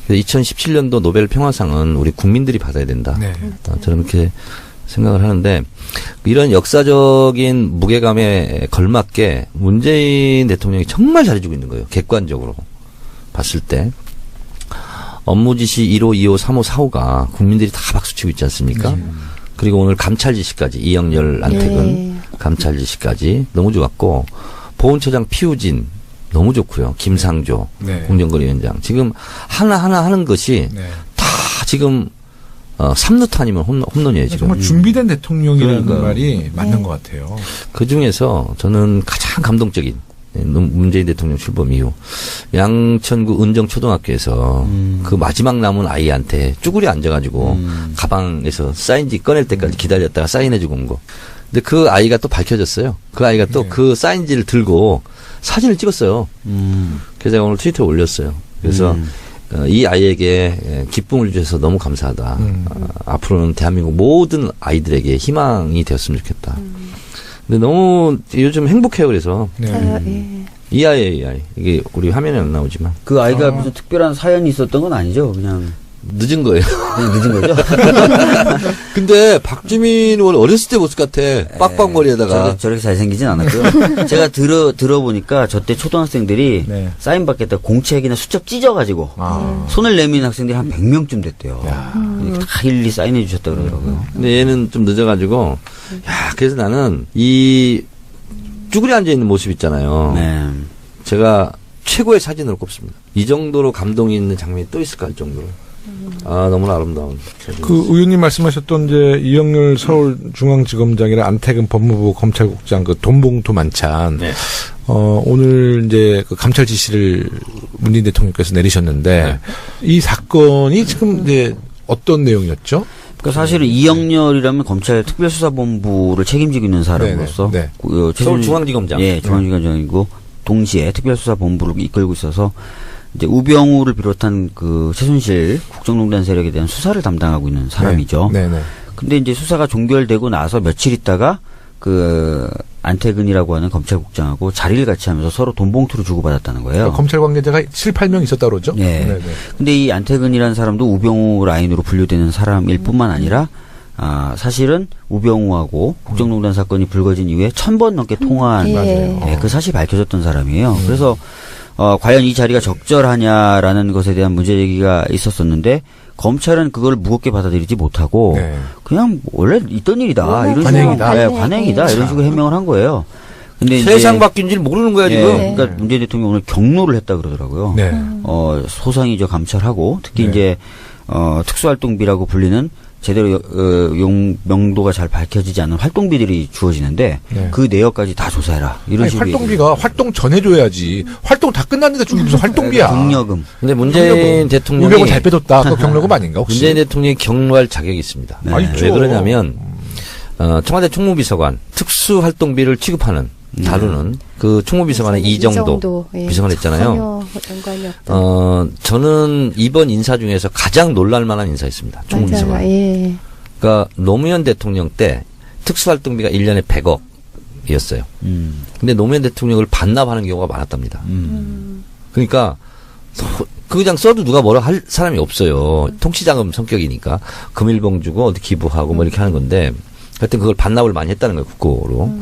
그래서 2017년도 노벨 평화상은 우리 국민들이 받아야 된다. 네. 저는 그렇게 생각을 하는데 이런 역사적인 무게감에 걸맞게 문재인 대통령이 정말 잘해주고 있는 거예요. 객관적으로 봤을 때. 업무 지시 1호, 2호, 3호, 4호가 국민들이 다 박수치고 있지 않습니까? 그리고 오늘 감찰 지시까지 이영렬, 안택은 감찰 지시까지 너무 좋았고 보훈처장 피우진 너무 좋고요. 김상조 공정거래위원장 지금 하나하나 하는 것이 다 지금 3루타 아니면 홈런이에요. 지금. 정말 준비된 대통령이라는 말이 맞는 것 같아요. 그중에서 저는 가장 감동적인 문재인 대통령 출범 이후 양천구 은정초등학교에서 그 마지막 남은 아이한테 쭈그려 앉아가지고 가방에서 사인지 꺼낼 때까지 기다렸다가 사인해주고 온 거. 근데 그 아이가 또 밝혀졌어요. 그 아이가 또 그 사인지를 들고 사진을 찍었어요. 그래서 제가 오늘 트위터에 올렸어요. 그래서 이 아이에게 기쁨을 주셔서 너무 감사하다. 앞으로는 대한민국 모든 아이들에게 희망이 되었으면 좋겠다. 근데 너무 요즘 행복해요. 그래서 이 아이 이게 우리 화면에 안 나오지만 그 아이가 무슨 특별한 사연이 있었던 건 아니죠. 그냥 늦은 거예요. 그냥 늦은 거죠. 근데 박주민 의원 어렸을 때 모습 같아. 빡빡머리에다가. 저렇게 잘생기진 않았고요. 제가 들어보니까 저때 초등학생들이 사인 받겠다 공책이나 수첩 찢어가지고 손을 내미는 학생들이 한 100명쯤 됐대요. 다 일일이 사인해 주셨다 그러더라고요. 근데 얘는 좀 늦어가지고 그래서 나는 이 쭈그려 앉아있는 모습 있잖아요. 제가 최고의 사진으로 꼽습니다. 이 정도로 감동이 있는 장면이 또 있을까 할 정도로. 너무나 아름다운. 그 의원님 말씀하셨던 이제 이영렬 서울중앙지검장이랑 안태근 법무부 검찰국장 그 돈봉투 만찬. 오늘 이제 그 감찰 지시를 문재인 대통령께서 내리셨는데 이 사건이 지금 이제 어떤 내용이었죠? 그러니까 사실은 이영렬이라면 검찰 특별수사본부를 책임지고 있는 사람으로서 서울중앙지검장. 중앙지검장이고 동시에 특별수사본부를 이끌고 있어서 이제 우병우를 비롯한 그 최순실 국정농단 세력에 대한 수사를 담당하고 있는 사람이죠. 근데 이제 수사가 종결되고 나서 며칠 있다가 그 안태근이라고 하는 검찰국장하고 자리를 같이 하면서 서로 돈봉투를 주고받았다는 거예요. 검찰 관계자가 7, 8명 있었다 그러죠? 근데 이 안태근이라는 사람도 우병우 라인으로 분류되는 사람일 뿐만 아니라 사실은 우병우하고 국정농단 사건이 불거진 이후에 1000번 넘게 통화한 그 사실이 밝혀졌던 사람이에요. 그래서 과연 이 자리가 적절하냐라는 것에 대한 문제 제기가 있었었는데 검찰은 그걸 무겁게 받아들이지 못하고 그냥 원래 있던 일이다. 이런 관행이다. 관행이다. 이런 식으로 해명을 한 거예요. 근데 세상 바뀐 줄 모르는 거야 지금. 그러니까 문재인 대통령이 오늘 경로를 했다 그러더라고요. 소상히 감찰하고 특히 이제 특수활동비라고 불리는 제대로 명도가 잘 밝혀지지 않은 활동비들이 주어지는데 그 내역까지 다 조사해라. 이런 식으로. 활동비가 활동 전에 줘야지. 활동 다 끝났는데 주기 무슨 활동비야. 경력금. 근데 문재인 대통령이 우병우 잘 빼줬다. 그 경력금 아닌가 혹시? 문재인 대통령이 경로할 자격이 있습니다. 왜 그러냐면 청와대 총무비서관 특수활동비를 취급하는 다루는 그 총무비서관의 이정도 비서관 했잖아요. 저는 이번 인사 중에서 가장 놀랄만한 인사였습니다. 총무비서관. 그러니까 노무현 대통령 때 특수활동비가 1년에 100억이었어요. 근데 노무현 대통령을 반납하는 경우가 많았답니다. 그러니까 그냥 써도 누가 뭐라 할 사람이 없어요. 통치자금 성격이니까 금일봉 주고 어디 기부하고 뭐 이렇게 하는 건데 하여튼 그걸 반납을 많이 했다는 거예요. 국고로.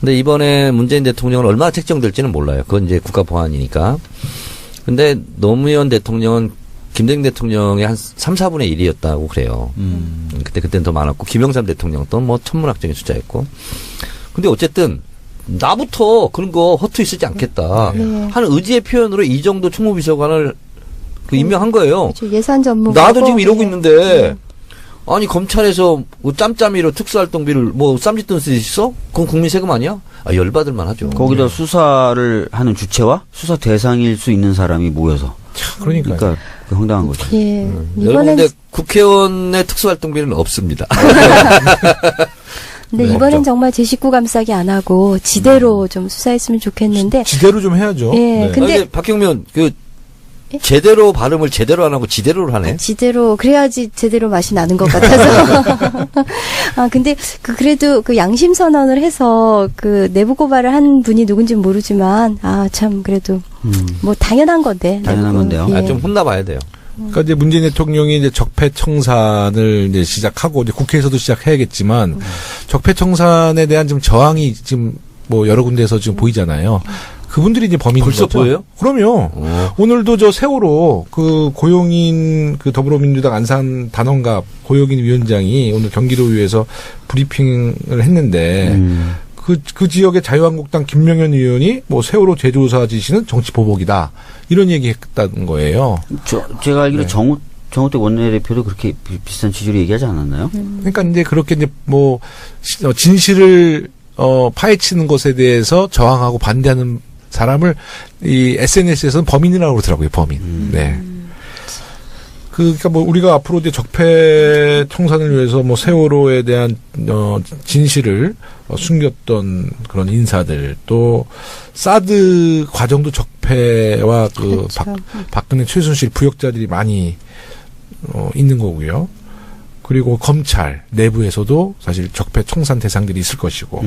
근데 이번에 문재인 대통령은 얼마나 책정될지는 몰라요. 그건 이제 국가보안이니까. 근데 노무현 대통령은 김대중 대통령의 한 3, 4분의 1이었다고 그래요. 그때는 더 많았고, 김영삼 대통령은 또 뭐 천문학적인 숫자였고. 근데 어쨌든, 나부터 그런 거 허투루 쓰지 않겠다. 하는 의지의 표현으로 이 정도 총무비서관을 임명한 거예요. 그렇죠. 예산 전문가. 나도 지금 이러고 있는데, 아니 검찰에서 뭐 짬짬이로 특수활동비를 뭐 쌈짓돈 쓸 수 있어? 그건 국민 세금 아니야? 열받을만 하죠. 거기다 수사를 하는 주체와 수사 대상일 수 있는 사람이 모여서. 그러니까 황당한 거죠. 여러분 근데 국회의원의 특수활동비는 없습니다. 근데 이번엔 정말 제 식구 감싸기 안 하고 지대로 좀 수사했으면 좋겠는데. 지대로 좀 해야죠. 근데 박경면 제대로 발음을 제대로 안 하고 지대로를 하네. 지대로 그래야지 제대로 맛이 나는 것 같아서. 근데 그래도 그 양심 선언을 해서 그 내부 고발을 한 분이 누군지는 모르지만 참 그래도 뭐 당연한 건데. 당연한 건데요. 좀 혼나봐야 돼요. 그러니까 이제 문재인 대통령이 이제 적폐청산을 이제 시작하고 이제 국회에서도 시작해야겠지만 적폐청산에 대한 좀 저항이 지금 뭐 여러 군데에서 지금 보이잖아요. 그분들이 이제 범인인 벌써 거죠. 보여요? 그럼요. 오늘도 저 세월호 그 고용인 그 더불어민주당 안산 단원갑 고용인 위원장이 오늘 경기도의회에서 브리핑을 했는데 그 지역의 자유한국당 김명현 의원이 뭐 세월호 제조사 지시는 정치 보복이다 이런 얘기했다는 거예요. 제가 알기로 네. 정우택 원내대표도 그렇게 비슷한 취지로 얘기하지 않았나요? 그러니까 이제 그렇게 이제 뭐 진실을 파헤치는 것에 대해서 저항하고 반대하는 사람을 이 SNS에서는 범인이라고 그러더라고요. 범인. 네. 그러니까 뭐 우리가 앞으로 이제 적폐 청산을 위해서 뭐 세월호에 대한 진실을 숨겼던 그런 인사들 또 사드 과정도 적폐와 그 그렇죠. 박근혜 최순실 부역자들이 많이 있는 거고요. 그리고 검찰 내부에서도 사실 적폐 청산 대상들이 있을 것이고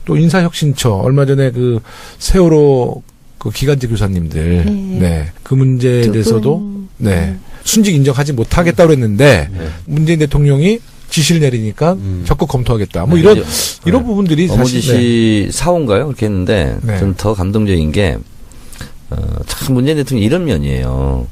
또 인사혁신처 얼마 전에 그 세월호 그 기간제 교사님들 네. 그 문제에 대해서도 네. 순직 인정하지 못하겠다고 했는데 문재인 대통령이 지시를 내리니까 적극 검토하겠다. 뭐 이런 부분들이 사실 어머니시 사원가요? 그렇게 했는데 저는 더 감동적인 게 참 문재인 대통령이 이런 면이에요.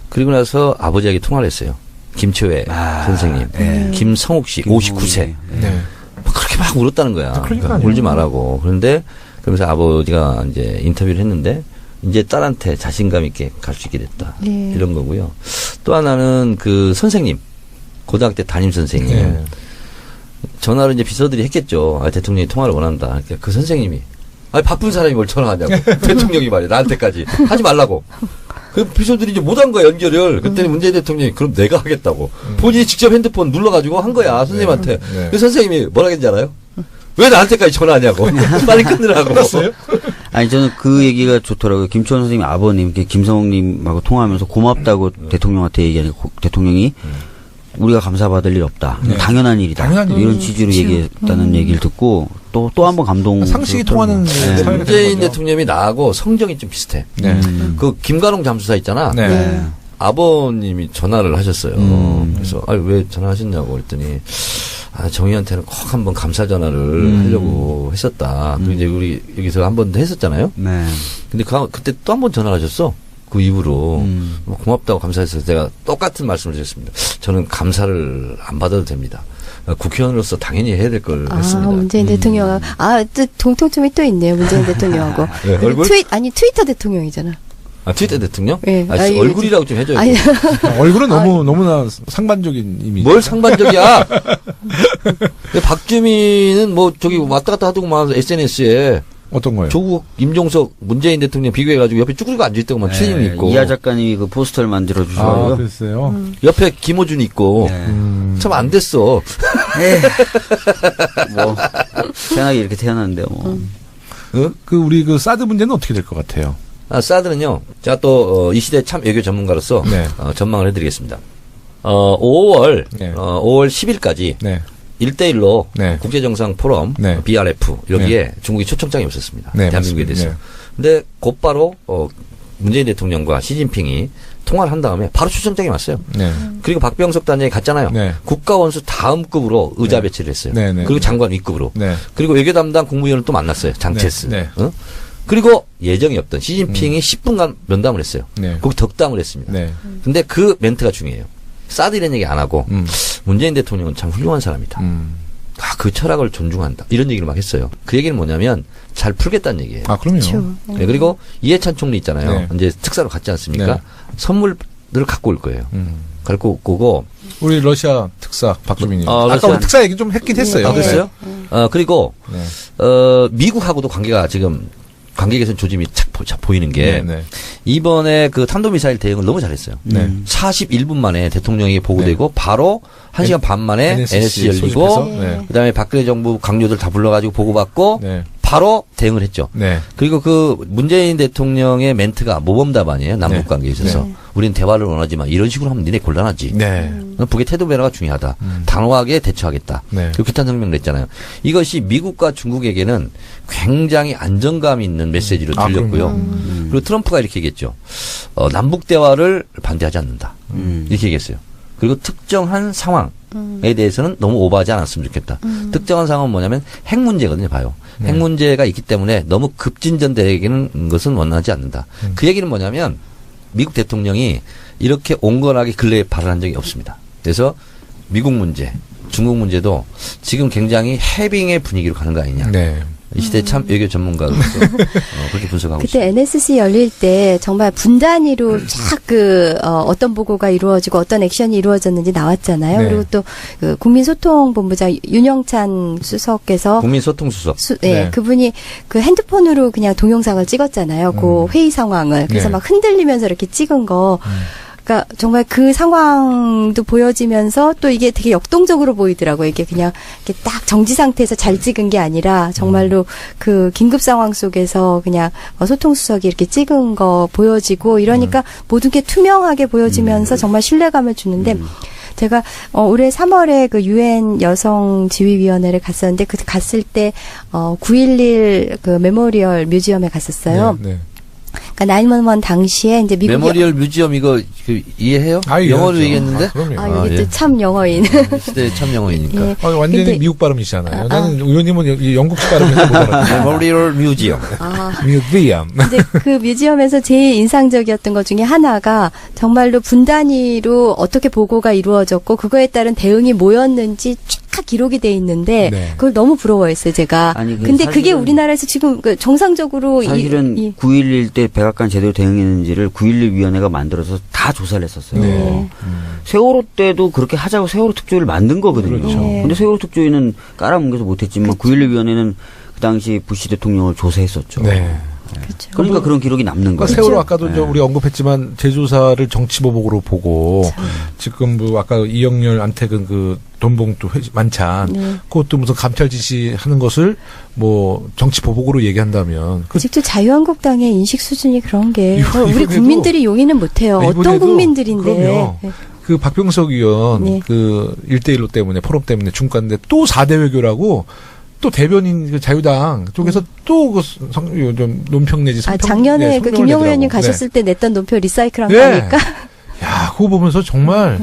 그리고 나서 아버지에게 통화를 했어요. 김초회 선생님, 김성욱 씨 59세. 네. 그렇게 막 울었다는 거야. 그러니까 울지 말라고. 그런데 그러면서 아버지가 이제 인터뷰를 했는데 이제 딸한테 자신감 있게 갈 수 있게 됐다. 네. 이런 거고요. 또 하나는 그 선생님, 고등학교 때 담임 선생님. 네. 전화를 이제 비서들이 했겠죠. 대통령이 통화를 원한다. 그러니까 그 선생님이 바쁜 사람이 뭘 전화하냐고. 대통령이 말이야. 나한테까지. 하지 말라고. 그 비서들이 이제 못한 거야, 연결을. 그랬더니 문재인 대통령이 그럼 내가 하겠다고. 본인이 직접 핸드폰 눌러가지고 한 거야, 선생님한테. 그 선생님이 뭐라 했는지 알아요? 왜 나한테까지 전화하냐고. 빨리 끊으라고. 그랬어요? 아니, 저는 그 얘기가 좋더라고요. 김초원 선생님 아버님, 김성욱님하고 통화하면서 고맙다고 대통령한테 얘기하니까 대통령이 우리가 감사받을 일 없다. 당연한 일이다. 당연한 이런 일이죠. 취지로 얘기했다는 얘기를 듣고 또 한 번 감동. 상식이 통하는 문재인 대통령이 나하고 성정이 좀 비슷해. 그 김관홍 잠수사 있잖아. 네. 아버님이 전화를 하셨어요. 그래서 왜 전화하셨냐고 그랬더니 정의한테는 꼭 한번 감사 전화를 하려고 했었다. 그리고 이제 우리 여기서 한 번 했었잖아요. 네. 근데 그때 또 한 번 전화를 하셨어. 그 이후로 고맙다고 감사해서 제가 똑같은 말씀을 드렸습니다. 저는 감사를 안 받아도 됩니다. 국회의원으로서 당연히 해야 될 걸 했습니다. 문재인 대통령 또 공통점이 또 있네요. 문재인 대통령하고. 네, 얼굴? 트위터 대통령이잖아. 트위터 대통령? 네. 얼굴이라고 좀 해줘요. 얼굴은 너무나 상반적인 이미지. 뭘 상반적이야? 박주민은 뭐 저기 왔다 갔다 하더구만 SNS에. 어떤 거예요? 조국, 임종석, 문재인 대통령 비교해가지고 옆에 쭈그리고 앉아있다고만 추임 있고. 이하 작가님이 그 포스터를 만들어주셔서. 그랬어요? 옆에 김호준 있고. 참 안 됐어. 뭐, 태어나기 이렇게 태어났는데, 뭐. 우리 사드 문제는 어떻게 될 것 같아요? 사드는요, 제가 또, 이 시대 참 외교 전문가로서, 네. 전망을 해드리겠습니다. 5월 10일까지. 네. 1대1로 네. 국제정상 포럼, 네. BRF, 여기에 네. 중국이 초청장이 없었습니다. 네, 대한민국에 대해서. 네. 근데 곧바로, 문재인 대통령과 시진핑이 통화를 한 다음에 바로 초청장이 왔어요. 네. 그리고 박병석 단장이 갔잖아요. 네. 국가원수 다음급으로 의자 배치를 했어요. 네, 네. 그리고 장관 윗급으로. 네. 그리고 외교 담당 국무위원을 또 만났어요. 장체스. 네. 어? 그리고 예정이 없던 시진핑이 10분간 면담을 했어요. 네. 거기 덕담을 했습니다. 네. 근데 그 멘트가 중요해요. 사드 이런 얘기 안 하고 문재인 대통령은 참 훌륭한 사람이다. 그 철학을 존중한다. 이런 얘기를 막 했어요. 그 얘기는 뭐냐면 잘 풀겠다는 얘기예요. 그럼요. 그렇죠. 네, 그리고 이해찬 총리 있잖아요. 네. 이제 특사로 갔지 않습니까? 네. 선물을 갖고 올 거예요. 갖고 오고 우리 러시아 특사 박주민이. 러시아. 아까 우리 특사 얘기 좀 했긴 했어요. 그랬어요? 그리고 네. 미국하고도 관계가 지금 관계 개선 조짐이 착 보이는 게 네. 이번에 그 탄도미사일 대응을 너무 잘했어요. 네. 41분 만에 대통령이 보고되고 바로 1시간 반 만에 NSC 열리고 소집해서? 네. 그다음에 박근혜 정부 강요들 다 불러가지고 보고받고 네. 바로 대응을 했죠. 네. 그리고 그 문재인 대통령의 멘트가 모범답안이에요. 남북 관계에 있어서. 네. 우리는 대화를 원하지만 이런 식으로 하면 니네 곤란하지. 네. 북의 태도 변화가 중요하다. 단호하게 대처하겠다. 네. 그리고 규탄 성명을 냈잖아요. 이것이 미국과 중국에게는 굉장히 안정감 있는 메시지로 들렸고요. 그리고 트럼프가 이렇게 얘기했죠. 남북 대화를 반대하지 않는다. 이렇게 얘기했어요. 그리고 특정한 상황에 대해서는 너무 오버하지 않았으면 좋겠다. 특정한 상황은 뭐냐면 핵 문제거든요. 봐요. 핵 문제가 있기 때문에 너무 급진전되는 것은 원하지 않는다. 그 얘기는 뭐냐면 미국 대통령이 이렇게 온건하게 근래에 발언한 적이 없습니다. 그래서 미국 문제, 중국 문제도 지금 굉장히 해빙의 분위기로 가는 거 아니냐. 네. 이 시대 참 외교 전문가로서 그렇게 분석하고 그때 있습니다. NSC 열릴 때 정말 분단위로 쫙 어떤 보고가 이루어지고 어떤 액션이 이루어졌는지 나왔잖아요. 네. 그리고 또 그 국민소통본부장 윤영찬 수석께서 국민소통수석. 네. 그분이 그 핸드폰으로 그냥 동영상을 찍었잖아요. 그 회의 상황을. 그래서 네. 막 흔들리면서 이렇게 찍은 거. 그러니까 정말 그 상황도 보여지면서 또 이게 되게 역동적으로 보이더라고요. 이게 그냥 이렇게 딱 정지 상태에서 잘 찍은 게 아니라 정말로 그 긴급 상황 속에서 그냥 소통수석이 이렇게 찍은 거 보여지고 이러니까 모든 게 투명하게 보여지면서 정말 신뢰감을 주는데 제가 올해 3월에 그 유엔 여성 지휘위원회를 갔었는데 그 갔을 때 9.11 그 메모리얼 뮤지엄에 갔었어요. 네. 그러니까 911 당시에 이제 미국 메모리얼 뮤지엄 이거 이해해요? 영어로 얘기했는데? 그럼요. 이게 또 참 영어인. 시대 참 영어이니까. 예. 완전히 근데- 미국 발음이시잖아요. 나는 의원님은 영국식 발음에서 못 알아듣어요. 메모리얼 뮤지엄. 뮤지엄. 근데 그 뮤지엄에서 제일 인상적이었던 것 중에 하나가 정말로 분단위로 어떻게 보고가 이루어졌고 그거에 따른 대응이 뭐였는지 쫙 기록이 돼 있는데 네. 그걸 너무 부러워했어요, 제가. 아니, 근데 그게 사실은- 우리나라에서 지금 그 정상적으로 사실은 9.11 때 백악관 제대로 대응했는지를 9.11 위원회가 만들어서 다 조사를 했었어요. 네. 세월호 때도 그렇게 하자고 세월호 특조위를 만든 거거든요. 그렇죠. 네. 근데 세월호 특조위는 깔아뭉개서 못했지만 9.11 위원회는 그 당시 부시 대통령을 조사했었죠. 네. 그렇죠. 그러니까 그런 기록이 남는 그러니까 거예요. 세월호 아까도 네. 우리 언급했지만 제조사를 정치보복으로 보고 지금 뭐 아까 이영렬 안태근 그 돈봉투 만찬 네. 그것도 무슨 감찰 지시하는 것을 뭐 정치보복으로 얘기한다면 그 아직도 자유한국당의 인식 수준이 그런 게 우리 이번에도- 국민들이 용인은 못해요. 어떤 이번에도 국민들인데. 그럼요. 네. 그 박병석 의원 네. 그 1대1로 때문에 포럼 때문에 중과인데 또 4대 외교라고 또 대변인 그 자유당 쪽에서 또 그 좀 논평 내지 성평 작년에 네, 그 성명을 김영우 내더라고. 의원님 가셨을 때 냈던 논표 리사이클한 네. 거니까. 야, 그거 보면서 정말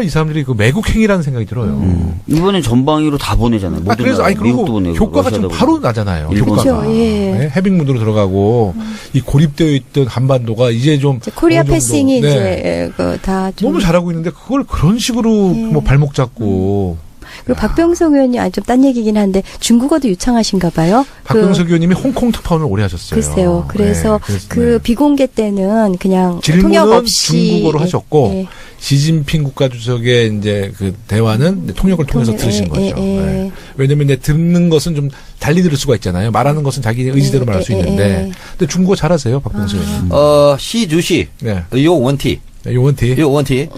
이 사람들이 그 매국행위라는 생각이 들어요. 이번엔 전방위로 다 보내잖아요. 모든 그래서 나라. 미국도 그리고 보내고 효과가 좀 러시아도 바로 보내고. 나잖아요. 일본. 효과가. 그렇죠, 예. 네, 해빙 무드로 들어가고 이 고립되어 있던 한반도가 이제 좀 이제 코리아 어느 정도, 패싱이 네, 이제 다 좀. 너무 잘하고 있는데 그걸 그런 식으로 예. 뭐 발목 잡고 그리고 박병석 의원님 좀 딴 얘기긴 한데 중국어도 유창하신가 봐요. 박병석 의원님이 홍콩 특파원을 오래 하셨어요. 글쎄요. 그래서 네, 그래서, 그 네. 비공개 때는 그냥 질문은 통역 없이 중국어로 예, 하셨고 예. 시진핑 국가주석의 이제 그 대화는 통역을 통해서 통역, 들으신 예, 거죠. 예, 예. 네. 왜냐면 이제 듣는 것은 좀 달리 들을 수가 있잖아요. 말하는 것은 자기 의지대로 말할 수 예, 예, 있는데, 예. 근데 중국어 잘하세요, 박병석 의원님. 시주시. 네, 요 원티. 요원티. 요 원티.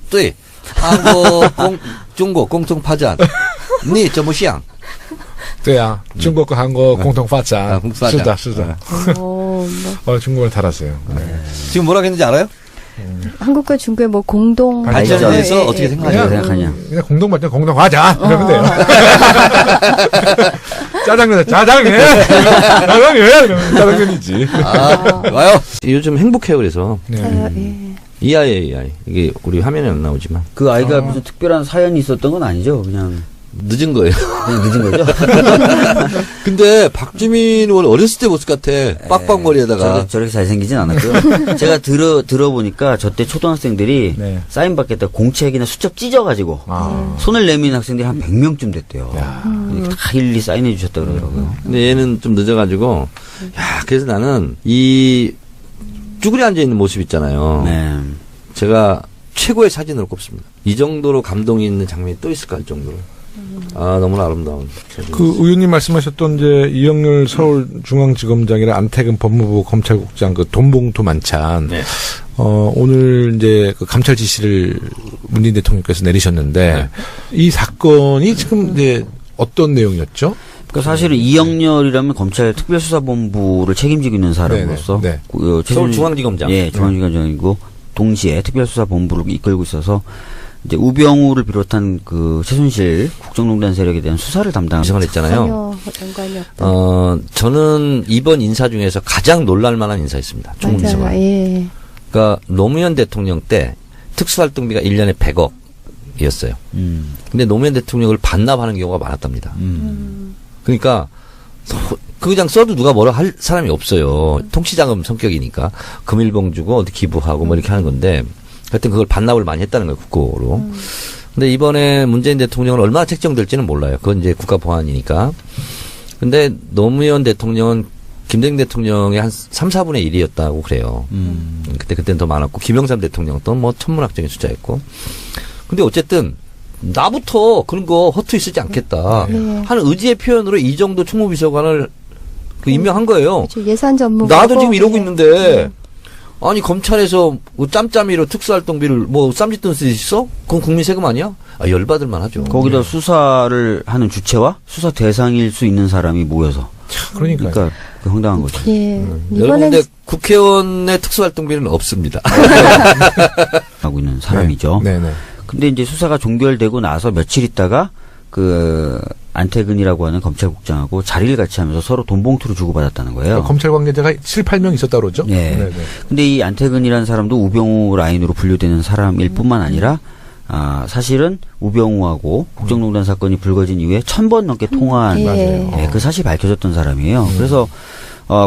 对. 한국中国共同发展你怎么想 对啊, 중국과 한국 공동发展. 아, 공동发展. 是的. 뭐 중국어를 잘하세요. 네. 지금 뭐라고 했는지 알아요? 한국과 중국의 뭐 공동 발전에 발전. 대해서 어떻게 어떻게 생각하세요? 생각하냐. 그냥 공동 발전, 공동 화자 이러면 돼요. 짜장면, 짜장면, 짜장면, 짜장면이지. 와요. 요즘 행복해요. 그래서 예. EIAI 이게 우리 화면에 안 나오지만 그 아이가 무슨 특별한 사연이 있었던 건 아니죠. 그냥 늦은 거예요. 늦은 거죠. 근데 박주민 원 어렸을 때 모습 같아. 빡빡머리에다가. 저렇게 잘생기진 않았고요. 제가 들어보니까 저때 초등학생들이 네. 사인 받겠다 공책이나 수첩 찢어가지고 손을 내미는 학생들이 한 100명쯤 됐대요. 다 일일이 사인해 주셨다 그러더라고요. 근데 얘는 좀 늦어가지고 야 그래서 나는 이 쭈그리 앉아 있는 모습 있잖아요. 네. 제가 최고의 사진으로 꼽습니다. 이 정도로 감동이 있는 장면이 또 있을까 할 정도로. 아 너무나 아름다운. 그 의원님 말씀하셨던 이제 이영렬 서울중앙지검장이랑 안태근 법무부 검찰국장 그 돈봉투 만찬. 네. 오늘 이제 그 감찰 지시를 문재인 대통령께서 내리셨는데 네. 이 사건이 지금 이제 어떤 내용이었죠? 그러니까 사실은 이영렬이라면 검찰 특별수사본부를 책임지고 있는 사람으로서 네, 네. 서울중앙지검장. 예, 중앙지검장이고 동시에 특별수사본부를 이끌고 있어서 이제 우병우를 비롯한 그 최순실 국정농단 세력에 대한 수사를 담당하는 이상을 했잖아요. 전혀 연관이 없다. 저는 이번 인사 중에서 가장 놀랄만한 인사였습니다. 총무비서관. 맞아요. 예. 그러니까 노무현 대통령 때 특수활동비가 1년에 100억이었어요. 근데 노무현 대통령을 반납하는 경우가 많았답니다. 그러니까 그냥 써도 누가 뭐라 할 사람이 없어요. 통치자금 성격이니까 금일봉 주고 어디 기부하고 뭐 이렇게 하는 건데 하여튼 그걸 반납을 많이 했다는 거예요, 국고로. 근데 이번에 문재인 대통령은 얼마나 책정될지는 몰라요. 그건 이제 국가 보안이니까. 근데 노무현 대통령은 김대중 대통령의 한 3, 4분의 1이었다고 그래요. 그때는 더 많았고, 김영삼 대통령도 뭐 천문학적인 숫자였고. 근데 어쨌든, 나부터 그런 거 허투루 쓰지 않겠다. 하는 의지의 표현으로 이 정도 총무비서관을 임명한 거예요. 그렇죠. 예산 전문가. 나도 지금 이러고 있는데, 아니, 검찰에서 뭐 짬짬이로 특수활동비를 뭐 쌈짓돈 쓰듯이 써? 그건 국민 세금 아니야? 열받을만 하죠. 거기다 수사를 하는 주체와 수사 대상일 수 있는 사람이 모여서. 그러니까 황당한 거죠. 예. 여러분, 근데 국회의원의 특수활동비는 없습니다. 하고 있는 사람이죠. 네네. 근데 이제 수사가 종결되고 나서 며칠 있다가 그 안태근이라고 하는 검찰국장하고 자리를 같이 하면서 서로 돈 봉투를 주고받았다는 거예요. 그러니까 검찰 관계자가 7, 8명 있었다고 그러죠? 네. 네네. 근데 이 안태근이라는 사람도 우병우 라인으로 분류되는 사람일 뿐만 아니라 사실은 우병우하고 국정농단 사건이 불거진 이후에 1000번 넘게 통화한 그 사실이 밝혀졌던 사람이에요. 그래서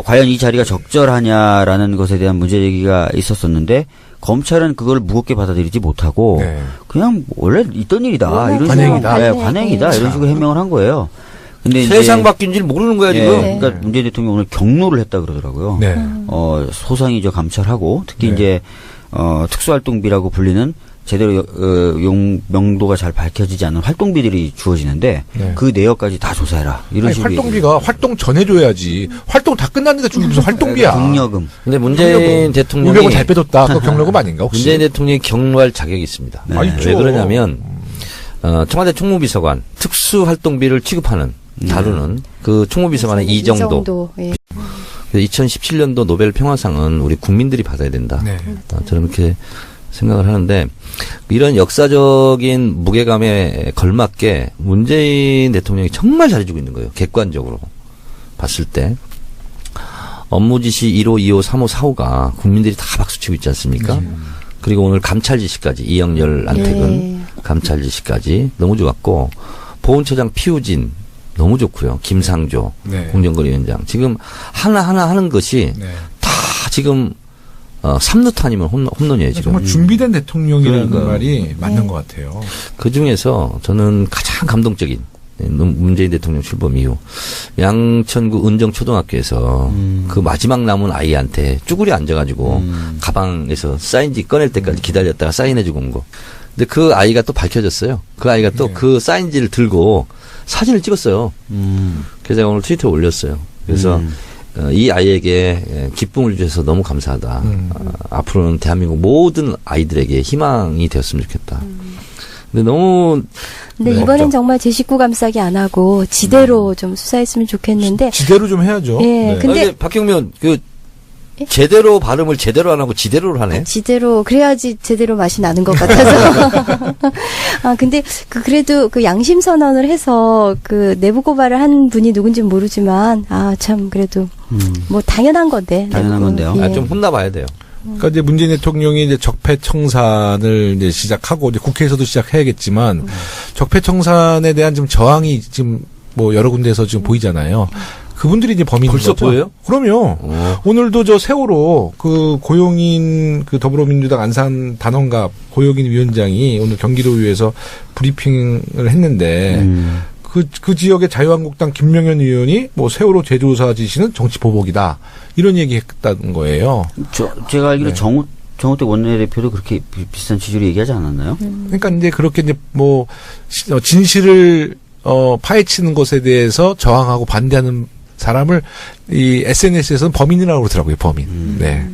과연 이 자리가 적절하냐라는 것에 대한 문제 제기가 있었었는데 검찰은 그걸 무겁게 받아들이지 못하고 그냥 원래 있던 일이다 이런 관행이다. 식으로 관행이다 이런 식으로 해명을 한 거예요. 근데 세상 바뀐 줄 모르는 거야 지금. 그러니까 문재인 대통령이 오늘 경로를 했다 그러더라고요. 소상이죠 감찰하고 특히 이제 특수활동비라고 불리는 제대로 명도가 잘 밝혀지지 않는 활동비들이 주어지는데 그 내역까지 다 조사해라. 이런 식으로. 활동비가 활동 전에 줘야지. 활동 다 끝났는데 주기 무슨 활동비야. 경력금. 근데 문재인 대통령이 우병우 잘 빼줬다. 그 경력금 아닌가 혹시? 문재인 대통령이 경로할 자격이 있습니다. 왜 그러냐면 청와대 총무비서관 특수활동비를 취급하는 다루는 그 총무비서관의 이정도. 2017년도 노벨 평화상은 우리 국민들이 받아야 된다. 저는 그렇게 생각을 하는데 이런 역사적인 무게감에 걸맞게 문재인 대통령이 정말 잘해주고 있는 거예요. 객관적으로 봤을 때. 업무 지시 1호, 2호, 3호, 4호가 국민들이 다 박수치고 있지 않습니까? 그리고 오늘 감찰 지시까지 이영렬, 안태근 감찰 지시까지 너무 좋았고 보훈처장 피우진 너무 좋고요. 김상조 공정거래위원장 지금 하나하나 하는 것이 다 지금 3루타 아니면 홈런이에요, 지금. 정말 준비된 대통령이라는 말이 맞는 것 같아요. 그 중에서 저는 가장 감동적인 문재인 대통령 출범 이후 양천구 은정초등학교에서 그 마지막 남은 아이한테 쭈그리 앉아가지고 가방에서 사인지 꺼낼 때까지 기다렸다가 사인해주고 온 거. 근데 그 아이가 또 밝혀졌어요. 그 아이가 또 그 사인지를 들고 사진을 찍었어요. 그래서 제가 오늘 트위터에 올렸어요. 그래서 이 아이에게 기쁨을 주셔서 너무 감사하다. 앞으로는 대한민국 모든 아이들에게 희망이 되었으면 좋겠다. 근데 너무. 근데 이번엔 정말 제 식구 감싸기 안 하고 지대로 좀 수사했으면 좋겠는데. 지대로 좀 해야죠. 예. 근데 박경면 제대로 발음을 제대로 안 하고 지대로를 하네. 지대로 그래야지 제대로 맛이 나는 것 같아서. 근데 그래도 그 양심 선언을 해서 그 내부 고발을 한 분이 누군지는 모르지만 참 그래도 뭐 당연한 건데. 당연한 건데요. 예. 좀 혼나봐야 돼요. 그러니까 이제 문재인 대통령이 이제 적폐청산을 이제 시작하고 이제 국회에서도 시작해야겠지만 적폐청산에 대한 지금 저항이 지금 뭐 여러 군데에서 지금 보이잖아요. 그분들이 이제 범인인 벌써 거죠. 보여요? 그럼요. 오늘도 저 세월호 그 고용인 그 더불어민주당 안산 단원갑 고용인 위원장이 오늘 경기도의회에서 브리핑을 했는데 그 지역의 자유한국당 김명현 의원이 뭐 세월호 제조사 지시는 정치 보복이다 이런 얘기했다는 거예요. 제가 알기로 정우택 원내대표도 그렇게 비슷한 취지로 얘기하지 않았나요? 그러니까 이제 그렇게 이제 뭐 진실을 파헤치는 것에 대해서 저항하고 반대하는 사람을 이 SNS에서는 범인이라고 그러더라고요. 범인. 네.